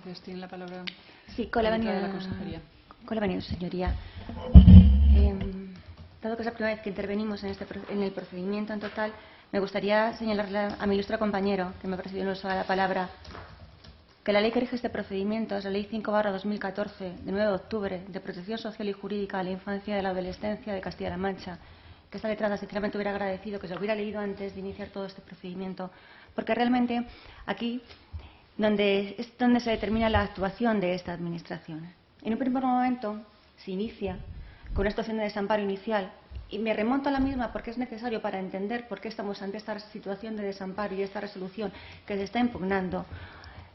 Entonces, tiene la palabra sí, con la de la consejería. Con la venida, señoría. Dado que es la primera vez que intervenimos en el procedimiento en total, me gustaría señalarle a mi ilustre compañero, que me ha precedido en el uso de la palabra, que la ley que rige este procedimiento es la Ley 5/2014, de 9 de octubre, de protección social y jurídica de la infancia y de la adolescencia de Castilla-La Mancha, que esta letrada sinceramente hubiera agradecido que se hubiera leído antes de iniciar todo este procedimiento, porque realmente aquí es donde se determina la actuación de esta Administración. En un primer momento se inicia con una situación de desamparo inicial, y me remonto a la misma porque es necesario para entender por qué estamos ante esta situación de desamparo y esta resolución que se está impugnando.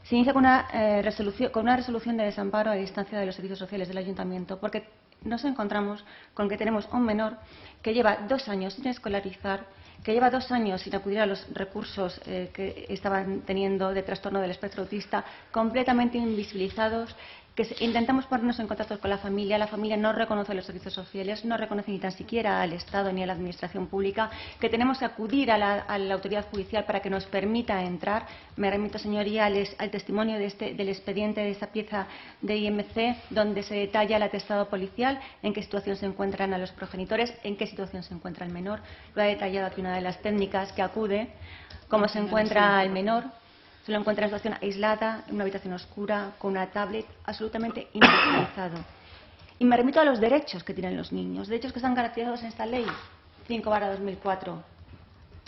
Se inicia con una resolución de desamparo a distancia de los servicios sociales del Ayuntamiento, porque nos encontramos con que tenemos un menor que lleva 2 años sin escolarizar, que lleva 2 años sin acudir a los recursos que estaban teniendo de trastorno del espectro autista, completamente invisibilizados, que intentamos ponernos en contacto con la familia no reconoce los servicios sociales, no reconoce ni tan siquiera al Estado ni a la Administración pública, que tenemos que acudir a la autoridad judicial para que nos permita entrar. Me remito, señoría, al testimonio del expediente de esta pieza de IMC, donde se detalla el atestado policial, en qué situación se encuentran a los progenitores, en qué situación se encuentra el menor. Lo ha detallado aquí una de las técnicas que acude, cómo se encuentra el menor. Se lo encuentra en situación aislada, en una habitación oscura, con una tablet, absolutamente invisibilizado. Y me remito a los derechos que tienen los niños, derechos que están garantizados en esta ley 5/2004,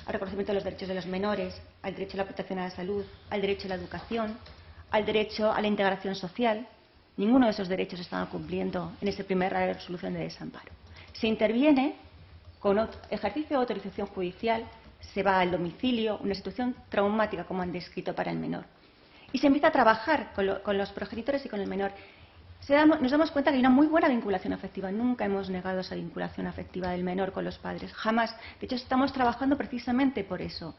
al reconocimiento de los derechos de los menores, al derecho a la protección a la salud, al derecho a la educación, al derecho a la integración social. Ninguno de esos derechos se están cumpliendo en esta primera resolución de desamparo. Se interviene con ejercicio de autorización judicial, se va al domicilio, una situación traumática, como han descrito, para el menor. Y se empieza a trabajar con los progenitores y con el menor. Nos damos cuenta que hay una muy buena vinculación afectiva. Nunca hemos negado esa vinculación afectiva del menor con los padres, jamás. De hecho, estamos trabajando precisamente por eso.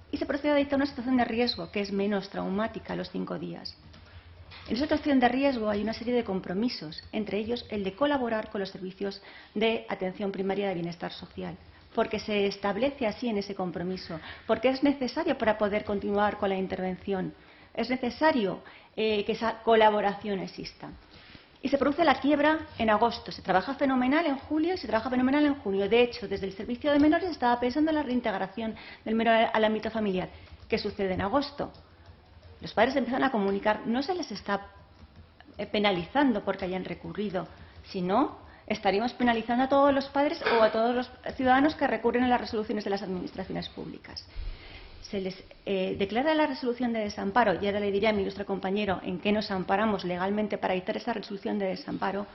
Y se procede a dictar una situación de riesgo que es menos traumática a los 5 días. En esa situación de riesgo hay una serie de compromisos, entre ellos el de colaborar con los servicios de atención primaria de bienestar social, porque se establece así en ese compromiso, porque es necesario para poder continuar con la intervención, es necesario que esa colaboración exista. Y se produce la quiebra en agosto, se trabaja fenomenal en julio y se trabaja fenomenal en junio. De hecho, desde el servicio de menores estaba pensando en la reintegración del menor al ámbito familiar. ¿Qué sucede en agosto? Los padres empiezan a comunicar, no se les está penalizando porque hayan recurrido, sino estaríamos penalizando a todos los padres o a todos los ciudadanos que recurren a las resoluciones de las administraciones públicas. Se les declara la resolución de desamparo, y ahora le diré a mi ilustre compañero en qué nos amparamos legalmente para dictar esa resolución de desamparo,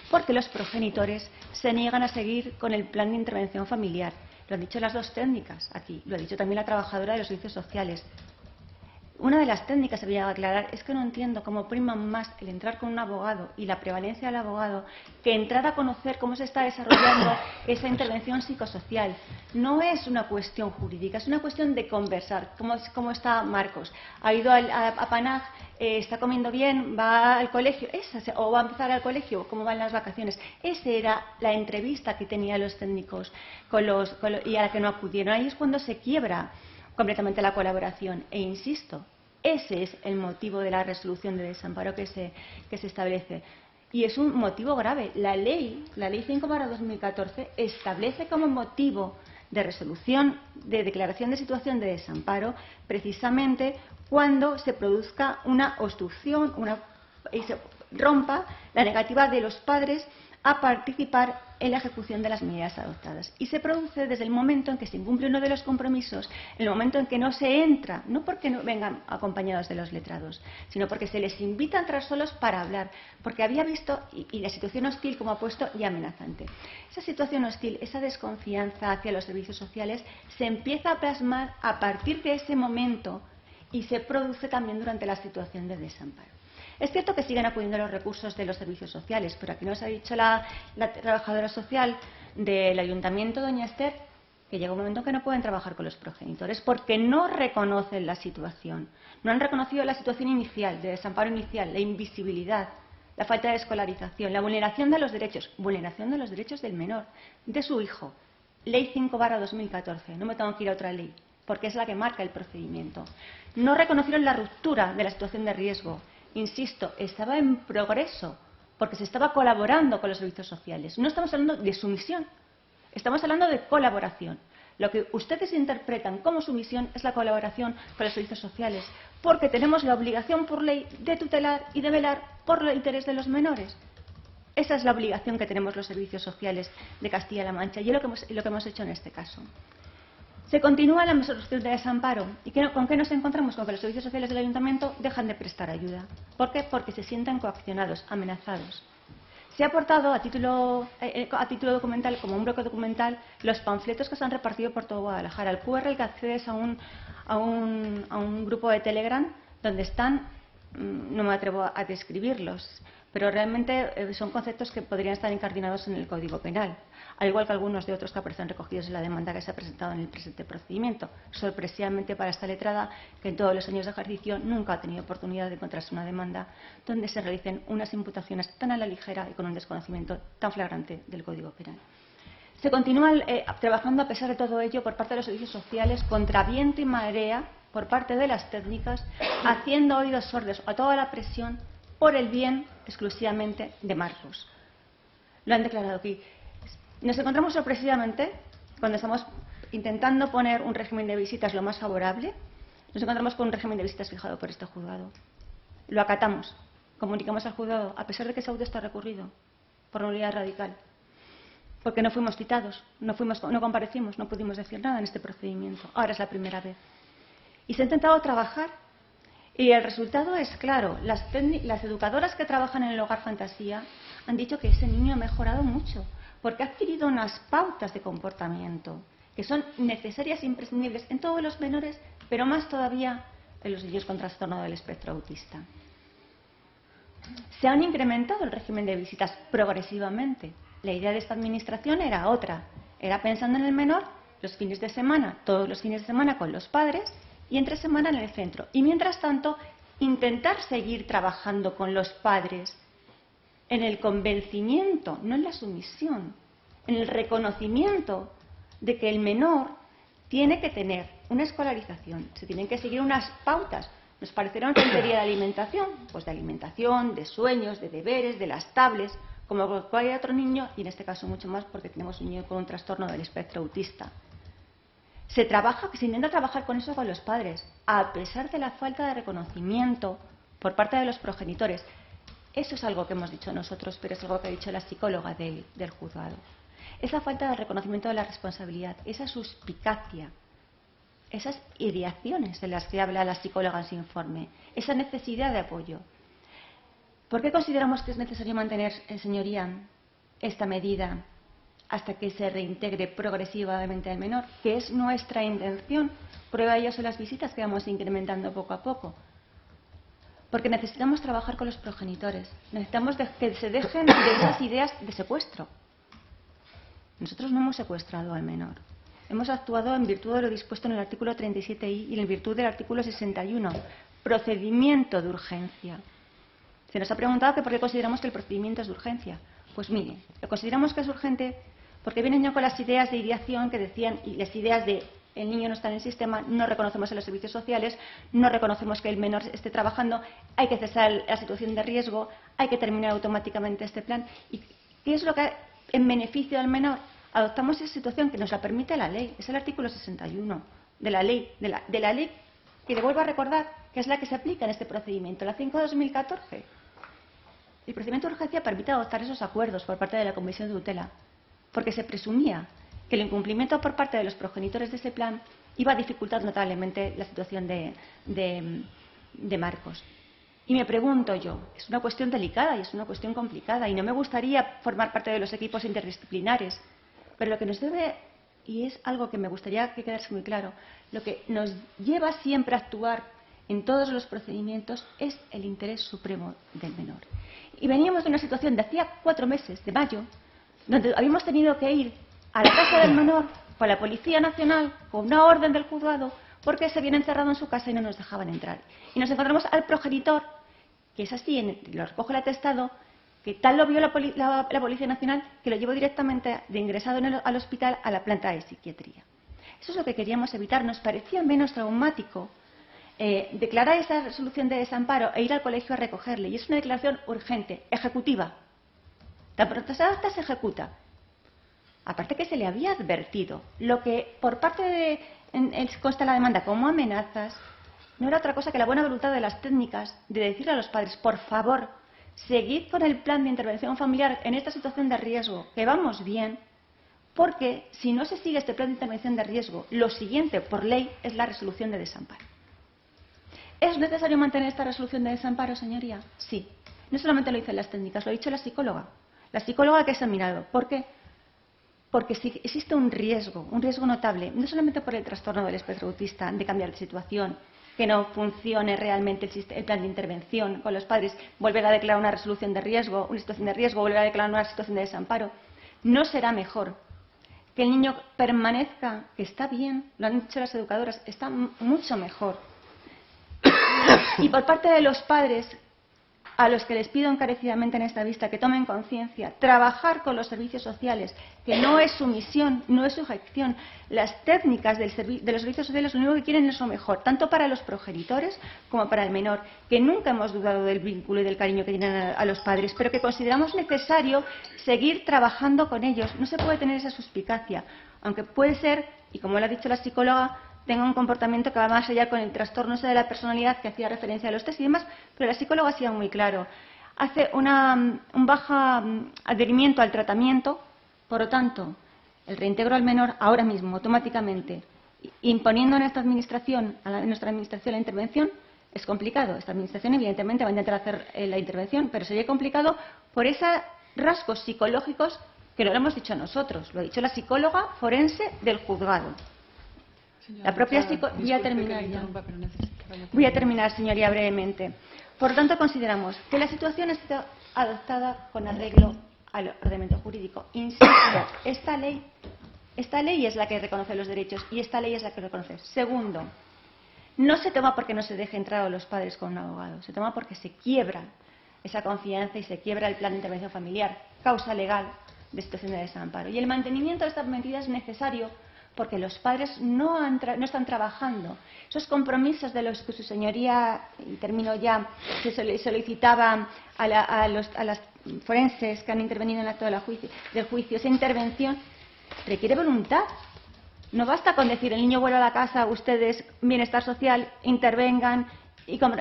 porque los progenitores se niegan a seguir con el plan de intervención familiar. Lo han dicho las dos técnicas aquí, lo ha dicho también la trabajadora de los servicios sociales. Una de las técnicas que voy a aclarar es que no entiendo cómo priman más el entrar con un abogado y la prevalencia del abogado que entrar a conocer cómo se está desarrollando esa intervención psicosocial. No es una cuestión jurídica, es una cuestión de conversar. ¿Cómo está Marcos? ¿Ha ido a Panag? ¿Está comiendo bien? ¿Va al colegio? ¿O va a empezar al colegio? ¿Cómo van las vacaciones? Esa era la entrevista que tenían los técnicos y a la que no acudieron. Ahí es cuando se quiebra completamente la colaboración. E insisto, ese es el motivo de la resolución de desamparo que se establece. Y es un motivo grave. La ley 5/2014 establece como motivo de resolución, de declaración de situación de desamparo, precisamente cuando se produzca una obstrucción y se rompa la negativa de los padres a participar en la ejecución de las medidas adoptadas. Y se produce desde el momento en que se incumple uno de los compromisos, en el momento en que no se entra, no porque no vengan acompañados de los letrados, sino porque se les invita a entrar solos para hablar, porque había visto, y la situación hostil, como ha puesto, y amenazante. Esa situación hostil, esa desconfianza hacia los servicios sociales, se empieza a plasmar a partir de ese momento y se produce también durante la situación de desamparo. Es cierto que siguen acudiendo a los recursos de los servicios sociales, pero aquí nos ha dicho la trabajadora social del Ayuntamiento, doña Esther, que llega un momento en que no pueden trabajar con los progenitores porque no reconocen la situación. No han reconocido la situación inicial, de desamparo inicial, la invisibilidad, la falta de escolarización, la vulneración de los derechos del menor, de su hijo. Ley 5/2014. No me tengo que ir a otra ley, porque es la que marca el procedimiento. No reconocieron la ruptura de la situación de riesgo. insisto, estaba en progreso, porque se estaba colaborando con los servicios sociales. No estamos hablando de sumisión, estamos hablando de colaboración. Lo que ustedes interpretan como sumisión es la colaboración con los servicios sociales, porque tenemos la obligación por ley de tutelar y de velar por el interés de los menores. Esa es la obligación que tenemos los servicios sociales de Castilla-La Mancha y es lo que hemos hecho en este caso. Se continúa la resolución de desamparo. ¿Y con qué nos encontramos? Con que los servicios sociales del Ayuntamiento dejan de prestar ayuda. ¿Por qué? Porque se sienten coaccionados, amenazados. Se ha aportado a título documental, como un bloque documental, los panfletos que se han repartido por todo Guadalajara. El QR al que accedes a un grupo de Telegram donde están, no me atrevo a describirlos, pero realmente son conceptos que podrían estar incardinados en el Código Penal, al igual que algunos de otros que aparecen recogidos en la demanda que se ha presentado en el presente procedimiento. Sorpresivamente para esta letrada, que en todos los años de ejercicio nunca ha tenido oportunidad de encontrarse una demanda donde se realicen unas imputaciones tan a la ligera y con un desconocimiento tan flagrante del Código Penal. Se continúa trabajando a pesar de todo ello por parte de los servicios sociales contra viento y marea, por parte de las técnicas, haciendo oídos sordos a toda la presión por el bien exclusivamente de Marcos. Lo han declarado aquí. Nos encontramos sorpresivamente, cuando estamos intentando poner un régimen de visitas lo más favorable, nos encontramos con un régimen de visitas fijado por este juzgado. Lo acatamos, comunicamos al juzgado, a pesar de que ese auto está recurrido por nulidad radical, porque no fuimos citados, no comparecimos, no pudimos decir nada en este procedimiento. Ahora es la primera vez. Y se ha intentado trabajar. Y el resultado es claro. Las educadoras que trabajan en el Hogar Fantasía han dicho que ese niño ha mejorado mucho, porque ha adquirido unas pautas de comportamiento que son necesarias e imprescindibles en todos los menores, pero más todavía en los niños con trastorno del espectro autista. Se han incrementado el régimen de visitas progresivamente. La idea de esta administración era otra. Era pensando en el menor los fines de semana, todos los fines de semana con los padres, y entre semana en el centro. Y mientras tanto, intentar seguir trabajando con los padres en el convencimiento, no en la sumisión, en el reconocimiento de que el menor tiene que tener una escolarización, se tienen que seguir unas pautas. Nos parecerá una tontería de alimentación, pues de alimentación, de sueños, de deberes, de las tablets, como cualquier otro niño, y en este caso mucho más porque tenemos un niño con un trastorno del espectro autista. Se intenta trabajar con eso con los padres, a pesar de la falta de reconocimiento por parte de los progenitores. Eso es algo que hemos dicho nosotros, pero es algo que ha dicho la psicóloga del juzgado. Esa falta de reconocimiento de la responsabilidad, esa suspicacia, esas ideaciones de las que habla la psicóloga en su informe, esa necesidad de apoyo. ¿Por qué consideramos que es necesario mantener, señoría, esta medida hasta que se reintegre progresivamente al menor, que es nuestra intención? Prueba de ello son las visitas que vamos incrementando poco a poco. Porque necesitamos trabajar con los progenitores, necesitamos que se dejen de esas ideas de secuestro. Nosotros no hemos secuestrado al menor, hemos actuado en virtud de lo dispuesto en el artículo 37i y en virtud del artículo 61, procedimiento de urgencia. Se nos ha preguntado que por qué consideramos que el procedimiento es de urgencia. Pues mire, lo consideramos que es urgente porque vienen ya con las ideas de ideación que decían, y las ideas de el niño no está en el sistema, no reconocemos en los servicios sociales, no reconocemos que el menor esté trabajando, hay que cesar la situación de riesgo, hay que terminar automáticamente este plan. ¿Y qué es lo que en beneficio del menor? Adoptamos esa situación que nos la permite la ley, es el artículo 61 de la ley, de la ley que le vuelvo a recordar, que es la que se aplica en este procedimiento, la 5/2014. El procedimiento de urgencia permite adoptar esos acuerdos por parte de la Comisión de Tutela, porque se presumía que el incumplimiento por parte de los progenitores de ese plan iba a dificultar notablemente la situación de Marcos. Y me pregunto yo, es una cuestión delicada y es una cuestión complicada, y no me gustaría formar parte de los equipos interdisciplinares, pero lo que nos debe, y es algo que me gustaría que quedase muy claro, lo que nos lleva siempre a actuar en todos los procedimientos es el interés supremo del menor. Y veníamos de una situación de hacía 4 meses, de mayo, donde habíamos tenido que ir a la casa del menor con la Policía Nacional, con una orden del juzgado, porque se habían encerrado en su casa y no nos dejaban entrar. Y nos encontramos al progenitor, que es así, lo recoge el atestado, que tal lo vio la Policía Nacional, que lo llevó directamente de ingresado al hospital a la planta de psiquiatría. Eso es lo que queríamos evitar. Nos parecía menos traumático declarar esa resolución de desamparo e ir al colegio a recogerle. Y es una declaración urgente, ejecutiva. Tan pronto se adopta, se ejecuta. Aparte que se le había advertido, lo que por parte de consta la demanda como amenazas, no era otra cosa que la buena voluntad de las técnicas de decirle a los padres, por favor, seguid con el plan de intervención familiar en esta situación de riesgo, que vamos bien, porque si no se sigue este plan de intervención de riesgo, lo siguiente por ley es la resolución de desamparo. ¿Es necesario mantener esta resolución de desamparo, señoría? Sí. No solamente lo dicen las técnicas, lo ha dicho la psicóloga que ha examinado. ¿Por qué? Porque si existe un riesgo notable, no solamente por el trastorno del espectro autista, de cambiar de situación, que no funcione realmente el plan de intervención con los padres, volver a declarar una resolución de riesgo, una situación de riesgo, volver a declarar una situación de desamparo, no será mejor que el niño permanezca, que está bien, lo han dicho las educadoras, está mucho mejor. Y por parte de los padres, a los que les pido encarecidamente en esta vista que tomen conciencia, trabajar con los servicios sociales, que no es su misión, no es su gestión. Las técnicas de los servicios sociales lo único que quieren es lo mejor, tanto para los progenitores como para el menor, que nunca hemos dudado del vínculo y del cariño que tienen a los padres, pero que consideramos necesario seguir trabajando con ellos. No se puede tener esa suspicacia, aunque puede ser, y como lo ha dicho la psicóloga, tenga un comportamiento que va más allá con el trastorno ese de la personalidad que hacía referencia a los test y demás, pero la psicóloga ha sido muy claro. Hace un bajo adherimiento al tratamiento, por lo tanto, el reintegro al menor ahora mismo, automáticamente, imponiendo a nuestra administración la intervención, es complicado. Esta administración, evidentemente, va a intentar hacer la intervención, pero sería complicado por esos rasgos psicológicos que no lo hemos dicho nosotros, lo ha dicho la psicóloga forense del juzgado. La propia Voy a terminar, señoría, brevemente. Por lo tanto, consideramos que la situación está adoptada con arreglo al ordenamiento jurídico. Insisto, esta ley es la que reconoce los derechos y esta ley es la que reconoce. Segundo, no se toma porque no se deje entrar a los padres con un abogado, se toma porque se quiebra esa confianza y se quiebra el plan de intervención familiar, causa legal de situación de desamparo. Y el mantenimiento de esta medida es necesario porque los padres no están trabajando. Esos compromisos de los que su señoría, y termino ya, se solicitaba a las forenses que han intervenido en el acto del juicio, esa intervención requiere voluntad. No basta con decir el niño vuelve a la casa, ustedes, bienestar social, intervengan.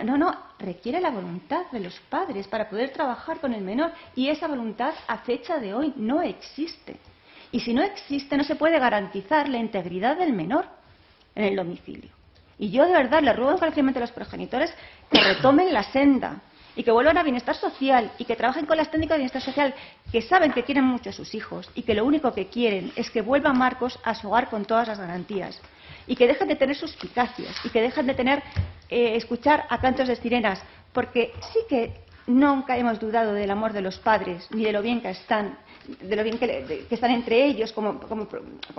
No, requiere la voluntad de los padres para poder trabajar con el menor y esa voluntad a fecha de hoy no existe. Y si no existe, no se puede garantizar la integridad del menor en el domicilio. Y yo de verdad le ruego encarecidamente a los progenitores que retomen la senda y que vuelvan a bienestar social y que trabajen con las técnicas de bienestar social, que saben que quieren mucho a sus hijos y que lo único que quieren es que vuelva Marcos a su hogar con todas las garantías. Y que dejen de tener suspicacias y que dejen de escuchar a cantos de sirenas, porque sí que nunca hemos dudado del amor de los padres ni de lo bien que están, de lo bien que están entre ellos como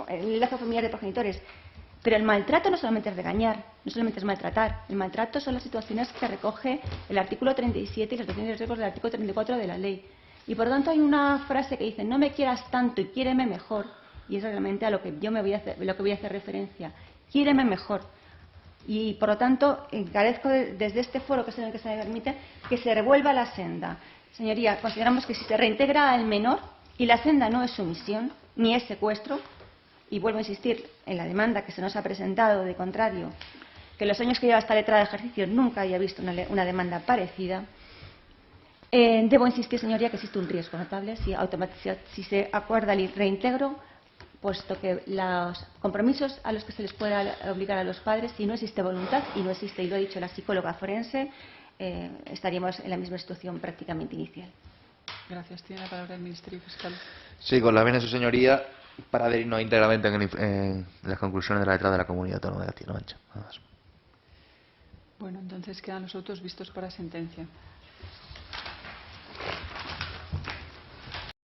el lazo familiar de progenitores. Pero el maltrato no solamente es regañar, no solamente es maltratar. El maltrato son las situaciones que recoge el artículo 37 y las situaciones de riesgos del artículo 34 de la ley. Y por lo tanto hay una frase que dice: no me quieras tanto y quiéreme mejor. Y es realmente a lo que yo voy a hacer referencia. Quiéreme mejor. Y por lo tanto encarezco desde este foro, que es en el que se me permite, que se revuelva la senda. Señoría, consideramos que si se reintegra al menor y la senda no es sumisión ni es secuestro, y vuelvo a insistir en la demanda que se nos ha presentado, de contrario, que en los años que lleva esta letra de ejercicio nunca había visto una demanda parecida, debo insistir, señoría, que existe un riesgo notable si se acuerda el reintegro, puesto que los compromisos a los que se les pueda obligar a los padres, si no existe voluntad, y no existe, y lo ha dicho la psicóloga forense, estaríamos en la misma situación prácticamente inicial. Gracias. Tiene la palabra el Ministerio Fiscal. Sí, con la venia de su señoría, para adherirnos íntegramente en las conclusiones de la letra de la Comunidad Autónoma de Castilla-La Mancha. Nada más. Bueno, entonces quedan los autos vistos para sentencia.